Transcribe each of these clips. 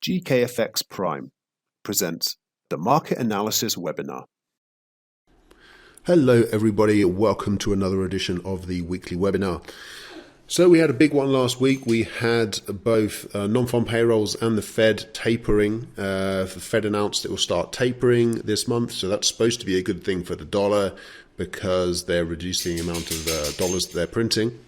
GKFX Prime presents the Market Analysis Webinar. Hello everybody, welcome to another edition of the weekly webinar. So we had a big one last week. We had both non-farm payrolls and the Fed tapering. The Fed announced it will start tapering this month, so that's supposed to be a good thing for the dollar because they're reducing the amount of dollars that they're printing.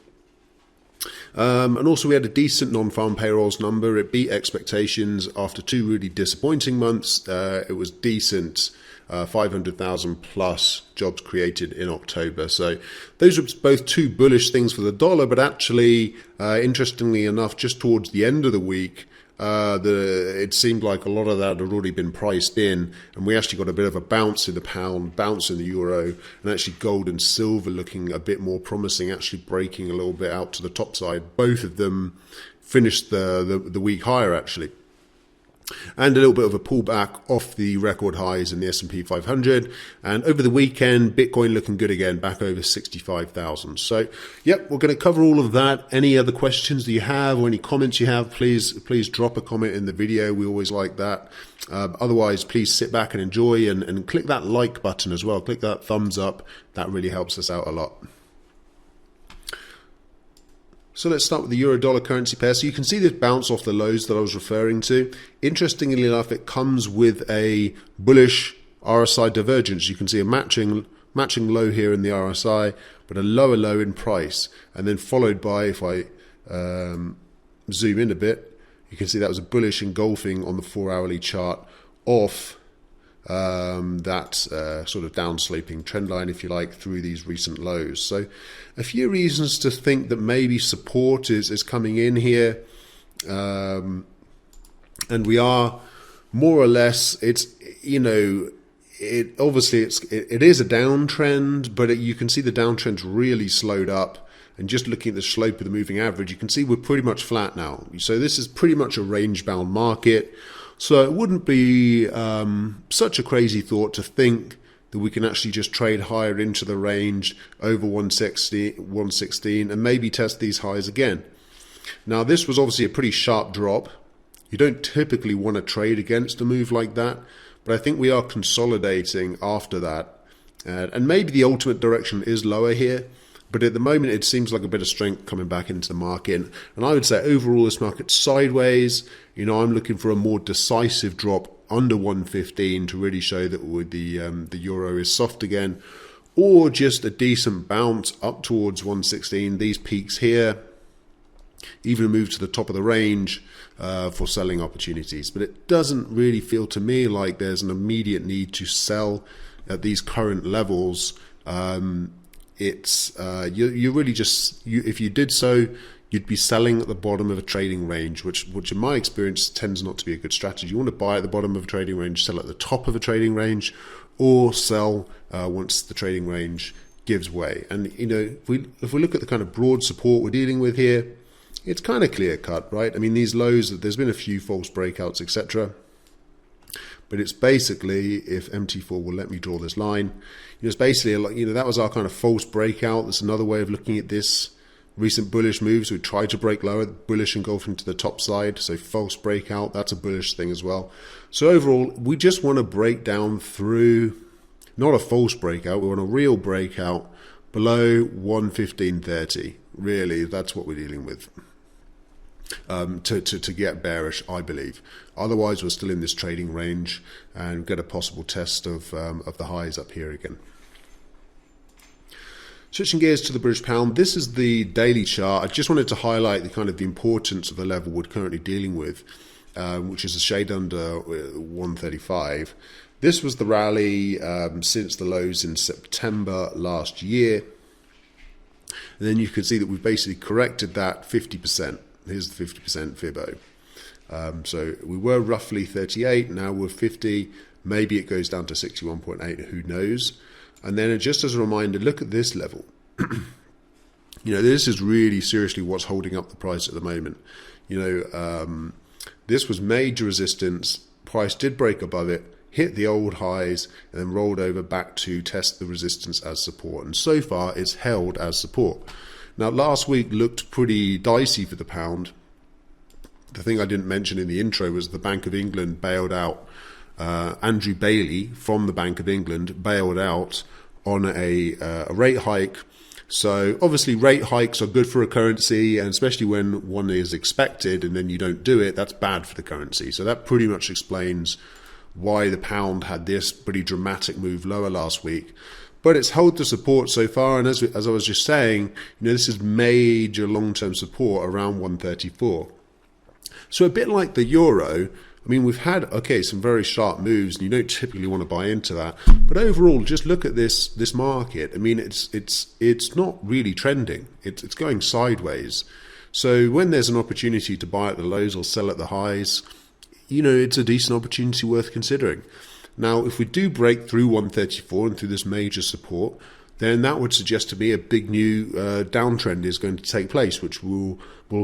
And also we had a decent non-farm payrolls number. It beat expectations after two really disappointing months. It was decent. 500,000 plus jobs created in October. So those were both two bullish things for the dollar, but actually, interestingly enough, just towards the end of the week, it seemed like a lot of that had already been priced in, and we actually got a bit of a bounce in the pound, bounce in the euro, and actually gold and silver looking a bit more promising, actually breaking a little bit out to the top side. Both of them finished the week higher, actually. And a little bit of a pullback off the record highs in the S&P 500. And over the weekend, Bitcoin looking good again, back over 65,000. So, yep, we're going to cover all of that. Any other questions that you have or any comments you have, please drop a comment in the video. We always like that. Otherwise, please sit back and enjoy and click that like button as well. Click that thumbs up. That really helps us out a lot. So let's start with the euro-dollar currency pair. So you can see this bounce off the lows that I was referring to. Interestingly enough, it comes with a bullish RSI divergence. You can see a matching low here in the RSI, but a lower low in price. And then followed by, if I zoom in a bit, you can see that was a bullish engulfing on the 4-hourly chart off that sort of downsloping trend line, if you like, through these recent lows. So a few reasons to think that maybe support is coming in here. And we are more or less, it is a downtrend, but you can see the downtrend's really slowed up. And just looking at the slope of the moving average, you can see we're pretty much flat now. So this is pretty much a range-bound market. So it wouldn't be such a crazy thought to think that we can actually just trade higher into the range over 116 and maybe test these highs again. Now this was obviously a pretty sharp drop. You don't typically want to trade against a move like that, but I think we are consolidating after that. And maybe the ultimate direction is lower here. But at the moment, it seems like a bit of strength coming back into the market. And I would say overall, this market's sideways. I'm looking for a more decisive drop under 115 to really show that the euro is soft again. Or just a decent bounce up towards 116. These peaks here, even a move to the top of the range for selling opportunities. But it doesn't really feel to me like there's an immediate need to sell at these current levels. It's you really just if you did so, you'd be selling at the bottom of a trading range, which in my experience tends not to be a good strategy. You want to buy at the bottom of a trading range, sell at the top of a trading range, or sell once the trading range gives way. And if we look at the kind of broad support we're dealing with here, it's kind of clear cut, right? I mean, these lows, there's been a few false breakouts, etc. But it's basically, if MT4 will let me draw this line, it's basically, that was our kind of false breakout. That's another way of looking at this recent bullish moves. We tried to break lower, bullish engulfing to the top side. So false breakout, that's a bullish thing as well. So overall, we just want to break down through, not a false breakout, we want a real breakout below 115.30. Really, that's what we're dealing with. To get bearish, I believe. Otherwise, we're still in this trading range and get a possible test of the highs up here again. Switching gears to the British pound, this is the daily chart. I just wanted to highlight the importance of the level we're currently dealing with, which is a shade under 135. This was the rally since the lows in September last year. And then you can see that we've basically corrected that 50%. Here's the 50% Fibbo. So we were roughly 38, now we're 50. Maybe it goes down to 61.8, who knows? And then just as a reminder, look at this level. This is really seriously what's holding up the price at the moment. This was major resistance. Price did break above it, hit the old highs, and then rolled over back to test the resistance as support. And so far, it's held as support. Now, last week looked pretty dicey for the pound. the thing I didn't mention in the intro was the Bank of England bailed out Andrew Bailey from the Bank of England bailed out on a rate hike. So obviously rate hikes are good for a currency, and especially when one is expected and then you don't do it, that's bad for the currency. So that pretty much explains why the pound had this pretty dramatic move lower last week. But it's held the support so far, and as I was just saying, this is major long-term support around 134. So a bit like the euro, I mean, we've had, some very sharp moves, and you don't typically want to buy into that. But overall, just look at this market. I mean, it's not really trending. It's going sideways. So when there's an opportunity to buy at the lows or sell at the highs, it's a decent opportunity worth considering. Now, if we do break through 134 and through this major support, then that would suggest to me a big new downtrend is going to take place, which will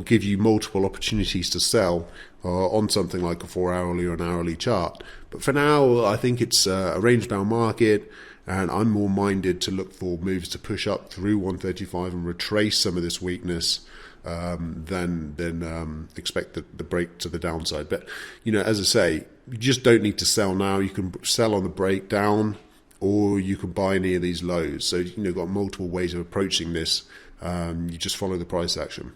give you multiple opportunities to sell on something like a 4-hourly or an hourly chart. But for now, I think it's a range-bound market, and I'm more minded to look for moves to push up through 135 and retrace some of this weakness than expect the break to the downside. But, as I say, you just don't need to sell now. You can sell on the breakdown, or you can buy any of these lows. So, you've got multiple ways of approaching this. You just follow the price action.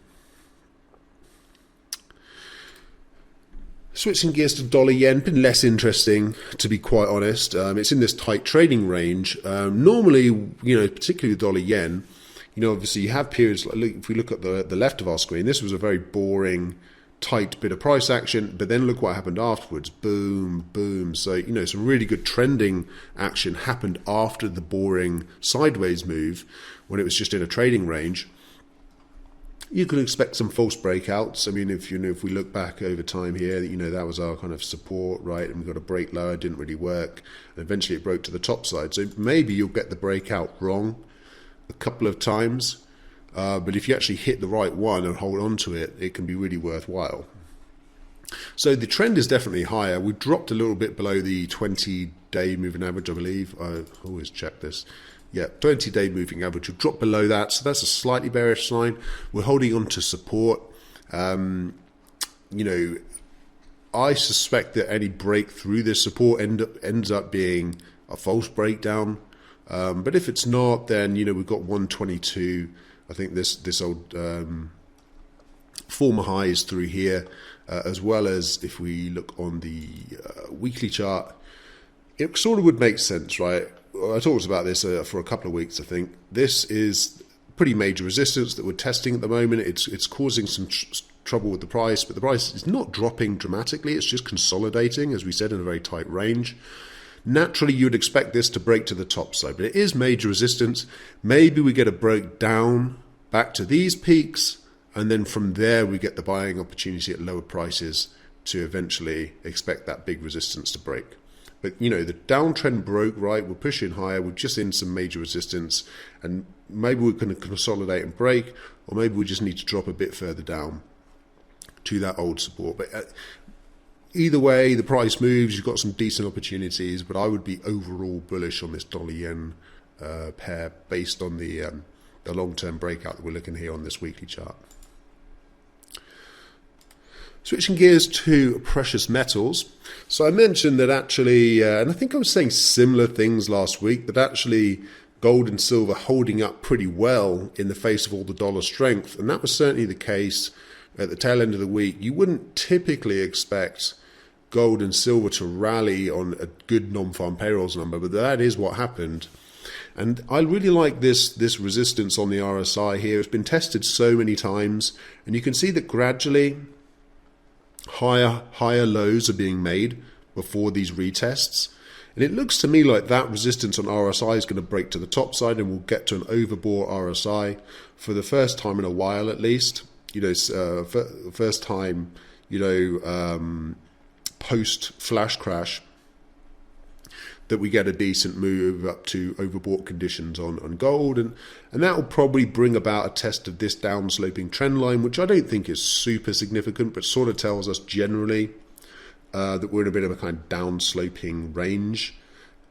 Switching gears to dollar yen, been less interesting, to be quite honest. It's in this tight trading range. Normally, particularly with dollar yen, obviously you have periods, if we look at the left of our screen, this was a very boring, tight bit of price action, but then look what happened afterwards. Boom, boom. So, some really good trending action happened after the boring sideways move when it was just in a trading range. You could expect some false breakouts. I mean, if we look back over time here, that was our kind of support, right? And we got a break lower, didn't really work. And eventually it broke to the top side. So maybe you'll get the breakout wrong a couple of times. But if you actually hit the right one and hold on to it, it can be really worthwhile. So the trend is definitely higher. We dropped a little bit below the 20-day moving average, I believe. I always check this. Yeah, 20-day moving average. We've dropped below that, so that's a slightly bearish sign. We're holding on to support. I suspect that any break through this support ends up being a false breakdown. But if it's not, then we've got 122. I think this old former highs through here, as well as if we look on the weekly chart, it sort of would make sense, right? I talked about this for a couple of weeks, I think. This is pretty major resistance that we're testing at the moment. It's causing some trouble with the price, but the price is not dropping dramatically. It's just consolidating, as we said, in a very tight range. Naturally, you would expect this to break to the top side, but it is major resistance. Maybe we get a break down back to these peaks, and then from there we get the buying opportunity at lower prices to eventually expect that big resistance to break. But, the downtrend broke, right? We're pushing higher. We're just in some major resistance, and maybe we're going to consolidate and break, or maybe we just need to drop a bit further down to that old support. But either way, the price moves. You've got some decent opportunities, but I would be overall bullish on this dollar-yen pair based on the long-term breakout that we're looking here on this weekly chart. Switching gears to precious metals. So I mentioned that actually, and I think I was saying similar things last week, that actually gold and silver holding up pretty well in the face of all the dollar strength. And that was certainly the case at the tail end of the week. You wouldn't typically expect gold and silver to rally on a good non-farm payrolls number, but that is what happened. And I really like this resistance on the RSI here. It's been tested so many times, and you can see that gradually higher lows are being made before these retests. And it looks to me like that resistance on RSI is going to break to the top side, and we'll get to an overbought RSI for the first time in a while, at least. First time, post flash crash, that we get a decent move up to overbought conditions on gold, and that will probably bring about a test of this downsloping trend line, which I don't think is super significant, but sort of tells us generally that we're in a bit of a kind of downsloping range.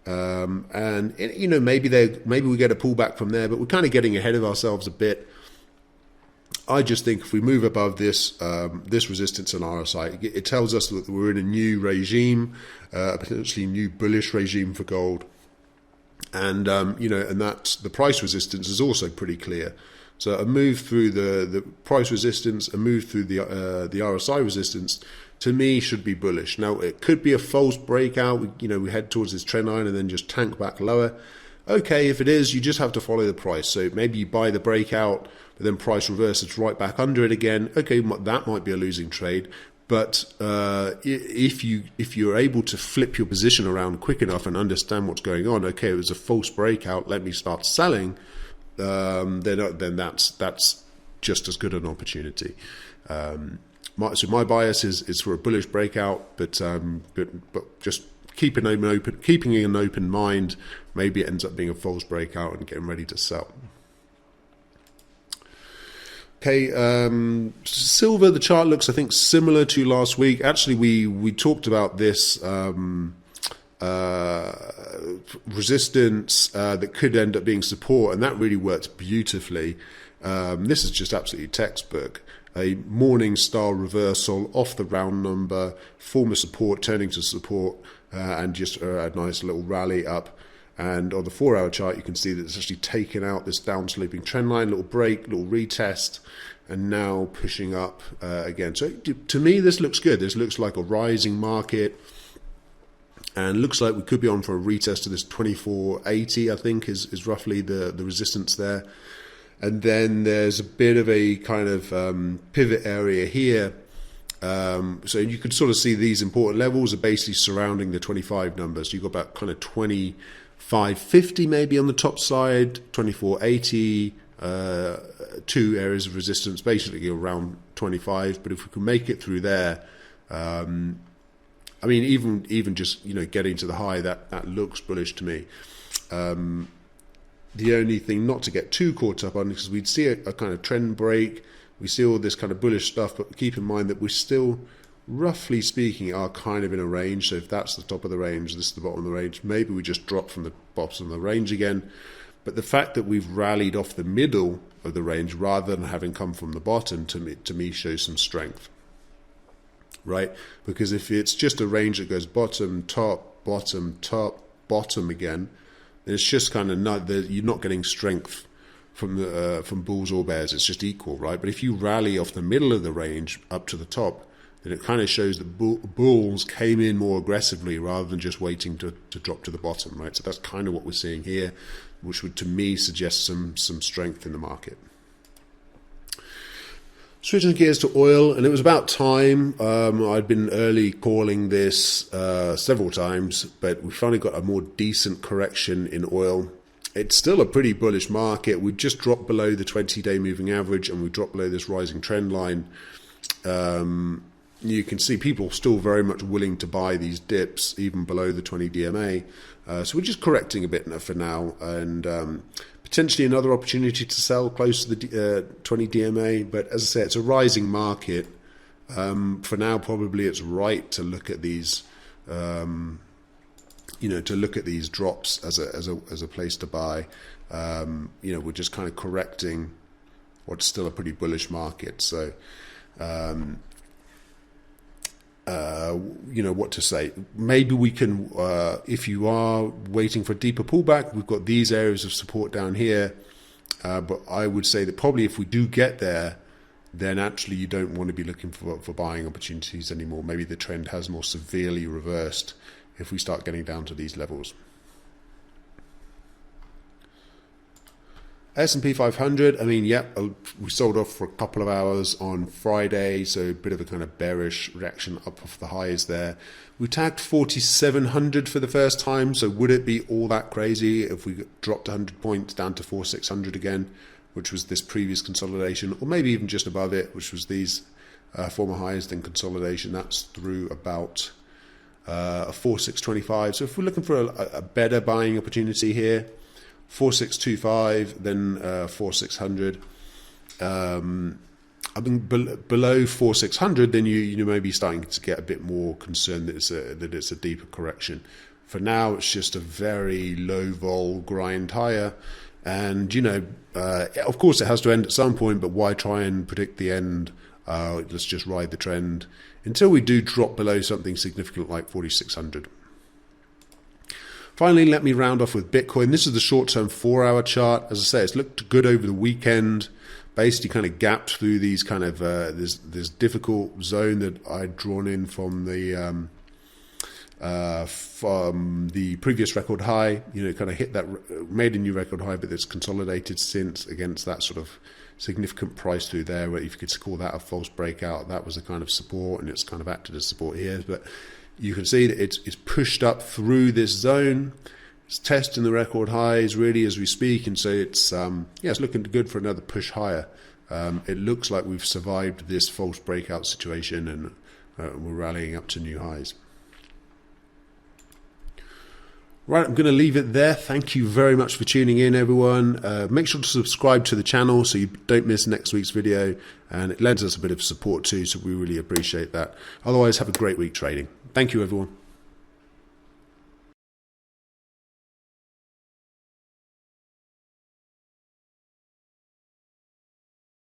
And maybe we get a pullback from there, but we're kind of getting ahead of ourselves a bit. I just think if we move above this this resistance on RSI, it tells us that we're in a new regime, potentially new bullish regime for gold, and and that's the price resistance is also pretty clear. So a move through the price resistance, a move through the RSI resistance, to me should be bullish. Now it could be a false breakout. We head towards this trend line and then just tank back lower. Okay, if it is, you just have to follow the price. So maybe you buy the breakout, but then price reverses right back under it again. Okay, that might be a losing trade. But if you're able to flip your position around quick enough and understand what's going on, okay, it was a false breakout, let me start selling, then that's just as good an opportunity. So my bias is for a bullish breakout, but just keeping an open mind. Maybe it ends up being a false breakout and getting ready to sell. Okay, silver, the chart looks, I think, similar to last week. Actually, we talked about this resistance that could end up being support, and that really worked beautifully. This is just absolutely textbook. A morning star reversal off the round number, former support turning to support, and just a nice little rally up. And on the 4-hour chart, you can see that it's actually taken out this down-sloping trend line, little break, little retest, and now pushing up again. So to me, this looks good. This looks like a rising market, and looks like we could be on for a retest of this 2480, I think, is roughly the resistance there. And then there's a bit of a kind of pivot area here. So you could sort of see these important levels are basically surrounding the 25 numbers. You've got about kind of 2550 maybe on the top side, 2480, two areas of resistance, basically around 25. But if we can make it through there, I mean, even just getting to the high, that looks bullish to me. The only thing not to get too caught up on, because we'd see a kind of trend break, we see all this kind of bullish stuff, but keep in mind that we're still, roughly speaking, are kind of in a range. So if that's the top of the range, this is the bottom of the range, maybe we just drop from the bottom of the range again. But the fact that we've rallied off the middle of the range rather than having come from the bottom, to me shows some strength, right? Because if it's just a range that goes bottom, top, bottom again, it's just kind of you're not getting strength from bulls or bears. It's just equal, right? But if you rally off the middle of the range up to the top, then it kind of shows that bulls came in more aggressively rather than just waiting to drop to the bottom, right? So that's kind of what we're seeing here, which would, to me, suggest some strength in the market. Switching gears to oil, and it was about time. I'd been early calling this several times, but we finally got a more decent correction in oil. It's still a pretty bullish market. We just dropped below the 20-day moving average, and we dropped below this rising trend line. You can see people still very much willing to buy these dips, even below the 20 DMA. So we're just correcting a bit for now, and potentially another opportunity to sell close to the 20 DMA. But as I say, it's a rising market. For now, probably it's right to look at these, drops as a place to buy. We're just kind of correcting what's still a pretty bullish market. So, what to say. Maybe we can, if you are waiting for a deeper pullback, we've got these areas of support down here. But I would say that probably if we do get there, then actually you don't want to be looking for buying opportunities anymore. Maybe the trend has more severely reversed if we start getting down to these levels. S&P 500, I mean, we sold off for a couple of hours on Friday, so a bit of a kind of bearish reaction up off the highs there. We tagged 4,700 for the first time, so would it be all that crazy if we dropped 100 points down to 4,600 again, which was this previous consolidation, or maybe even just above it, which was these former highs, then consolidation? That's through about 4,625. So if we're looking for a better buying opportunity here, 4,625, then 4,600. I mean, below 4,600, then you may be starting to get a bit more concerned that it's a deeper correction. For now, it's just a very low vol grind higher, And, of course it has to end at some point, but why try and predict the end? Let's just ride the trend until we do drop below something significant like 4,600. Finally, let me round off with Bitcoin. This is the short-term 4-hour chart. As I say, it's looked good over the weekend. Basically kind of gapped through these kind of this difficult zone that I'd drawn in from the previous record high. Kind of hit that, made a new record high, but it's consolidated since against that sort of significant price through there, where if you could call that a false breakout, that was a kind of support, and it's kind of acted as support here. But you can see that it's pushed up through this zone. It's testing the record highs really as we speak, and so it's it's looking good for another push higher. It looks like we've survived this false breakout situation, and we're rallying up to new highs. Right, I'm going to leave it there. Thank you very much for tuning in, everyone. Make sure to subscribe to the channel so you don't miss next week's video, and it lends us a bit of support too, so we really appreciate that. Otherwise, have a great week trading. Thank you, everyone.